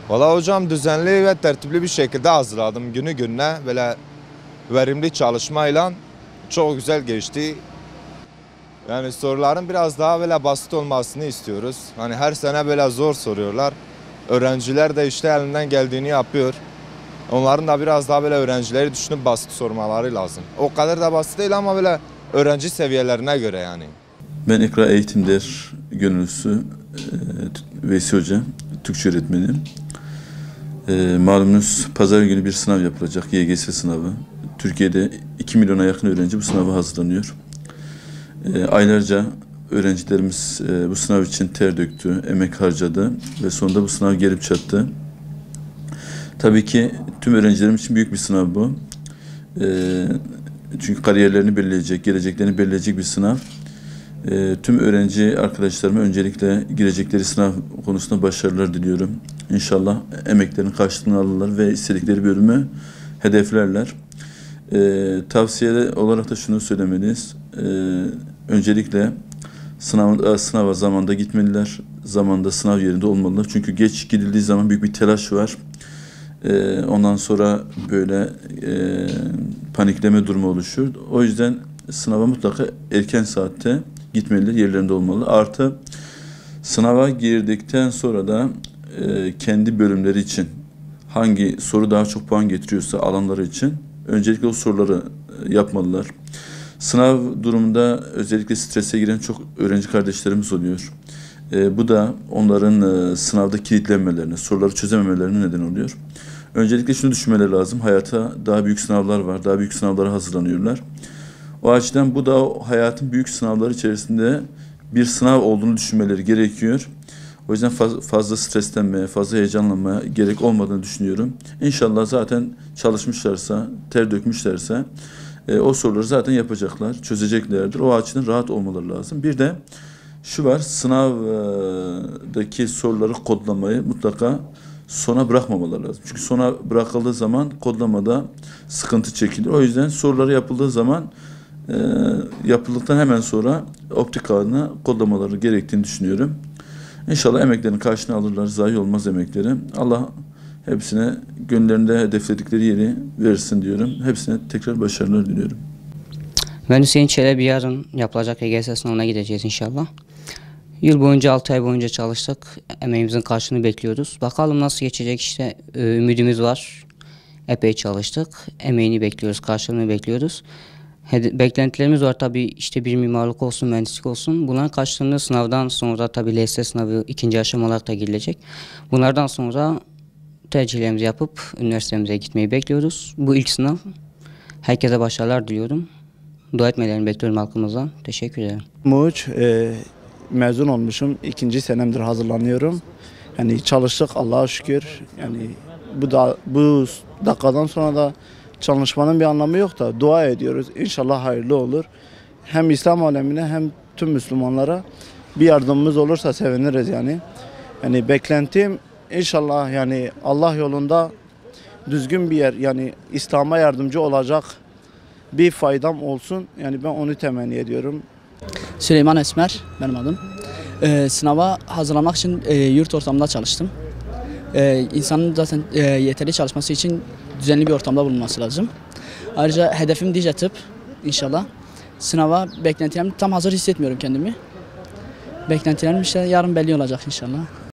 Valla hocam düzenli ve tertipli bir şekilde hazırladım. Günü gününe böyle verimli çalışmayla çok güzel geçti. Yani soruların biraz daha böyle basit olmasını istiyoruz. Hani her sene böyle zor soruyorlar. Öğrenciler de işte elinden geldiğini yapıyor. Onların da biraz daha böyle öğrencileri düşünüp basit sormaları lazım. O kadar da basit değil ama böyle öğrenci seviyelerine göre yani. Ben İkra Eğitim Der Gönüllüsü Veysi Hoca, Türkçe öğretmenim. Malumunuz pazar günü bir sınav yapılacak, YGS sınavı. Türkiye'de 2 milyona yakın öğrenci bu sınava hazırlanıyor. Aylarca öğrencilerimiz bu sınav için ter döktü, emek harcadı ve sonunda bu sınav gelip çattı. Tabii ki tüm öğrencilerim için büyük bir sınav bu. Çünkü kariyerlerini belirleyecek, geleceklerini belirleyecek bir sınav. Tüm öğrenci arkadaşlarıma öncelikle girecekleri sınav konusunda başarılar diliyorum. İnşallah emeklerinin karşılığını alırlar ve istedikleri bölümü hedeflerler. Tavsiye olarak da şunu söylemeliyiz. Öncelikle sınava zamanında gitmeliler. Zamanında sınav yerinde olmalılar. Çünkü geç gidildiği zaman büyük bir telaş var. Ondan sonra böyle panikleme durumu oluşur. O yüzden sınava mutlaka erken saatte gitmeliler, yerlerinde olmalı. Artı sınava girdikten sonra da kendi bölümleri için hangi soru daha çok puan getiriyorsa alanları için öncelikle o soruları yapmalılar. Sınav durumunda özellikle strese giren çok öğrenci kardeşlerimiz oluyor. Bu da onların sınavda kilitlenmelerine, soruları çözememelerine neden oluyor. Öncelikle şunu düşünmeleri lazım. Hayata daha büyük sınavlar var. Daha büyük sınavlara hazırlanıyorlar. O açıdan bu da hayatın büyük sınavları içerisinde bir sınav olduğunu düşünmeleri gerekiyor. O yüzden fazla streslenmeye, fazla heyecanlanmaya gerek olmadığını düşünüyorum. İnşallah zaten çalışmışlarsa, ter dökmüşlerse o soruları zaten yapacaklar, çözeceklerdir. O açıdan rahat olmaları lazım. Bir de şu var, sınavdaki soruları kodlamayı mutlaka sona bırakmamaları lazım. Çünkü sona bırakıldığı zaman kodlamada sıkıntı çekilir. O yüzden soruları yapıldığı zaman yapıldıktan hemen sonra optik kağıdına kodlamaları gerektiğini düşünüyorum. İnşallah emeklerini karşına alırlar. Zayi olmaz emekleri. Allah hepsine gönüllerinde hedefledikleri yeri versin diyorum. Hepsine tekrar başarılar diliyorum. Ben Hüseyin Çelebi, yarın yapılacak YGS sınavına gideceğiz inşallah. Yıl boyunca 6 ay boyunca çalıştık. Emeğimizin karşılığını bekliyoruz. Bakalım nasıl geçecek, işte ümidimiz var. Epey çalıştık. Emeğini bekliyoruz, karşılığını bekliyoruz. Beklentilerimiz var tabii, işte bir mimarlık olsun, mühendislik olsun. Bunların karşılığını sınavdan sonra tabii LYS sınavı ikinci aşamalar da girilecek. Bunlardan sonra tercihlerimizi yapıp üniversitemize gitmeyi bekliyoruz. Bu ilk sınav. Herkese başarılar diliyorum. Dua etmelerini bekliyorum halkımızdan. Teşekkür ederim. Mezun olmuşum. 2. senemdir hazırlanıyorum. Yani çalıştık Allah'a şükür. Yani bu dakikadan sonra da çalışmanın bir anlamı yok da dua ediyoruz. İnşallah hayırlı olur. Hem İslam alemine hem tüm Müslümanlara bir yardımımız olursa seviniriz yani. Yani beklentim inşallah yani Allah yolunda düzgün bir yer, yani İslam'a yardımcı olacak bir faydam olsun. Yani ben onu temenni ediyorum. Süleyman Esmer benim adım. Sınava hazırlanmak için yurt ortamında çalıştım. İnsanın zaten yeterli çalışması için düzenli bir ortamda bulunması lazım. Ayrıca hedefim Dicle Tıp inşallah. Sınava beklentilerim tam hazır hissetmiyorum kendimi. Beklentilerim işte yarın belli olacak inşallah.